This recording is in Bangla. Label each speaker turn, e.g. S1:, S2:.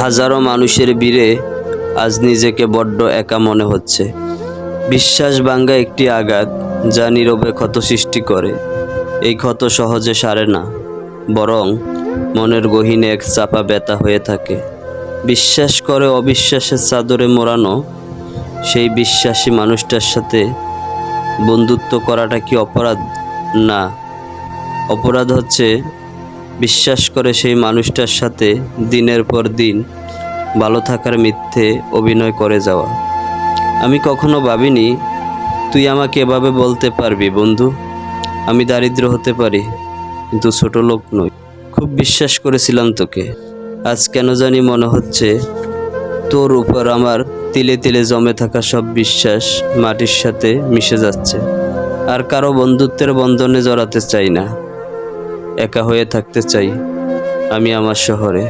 S1: হাজারো মানুষের ভিড়ে আজ নিজেকে বড্ড একা মনে হচ্ছে। বিশ্বাস ভাঙ্গা একটি আঘাত যা নীরবে ক্ষত সৃষ্টি করে। এই ক্ষত সহজে সারে না, বরং মনের গহীনে এক চাপা ব্যথা হয়ে থাকে। বিশ্বাস করে অবিশ্বাসের চাদরে মোড়ানো সেই বিশ্বাসী মানুষটার সাথে বন্ধুত্ব করাটা কি অপরাধ? না, অপরাধ হচ্ছে বিশ্বাস করে সেই মানুষটার সাথে দিনের পর দিন ভালো থাকার মিথ্যে অভিনয় করে যাওয়া। আমি কখনো ভাবিনি তুই আমাকে এভাবে বলতে পারবি, বন্ধু। আমি দারিদ্র হতে পারি, কিন্তু ছোট লোক নই। খুব বিশ্বাস করেছিলাম তোকে। আজ কেন জানি মনে হচ্ছে তোর উপর আমার তিলে তিলে জমে থাকা সব বিশ্বাস মাটির সাথে মিশে যাচ্ছে। আর কারো বন্ধুত্বের বন্ধনে জড়াতে চাই না, একা হয়ে থাকতে চাই আমি আমার শহরে।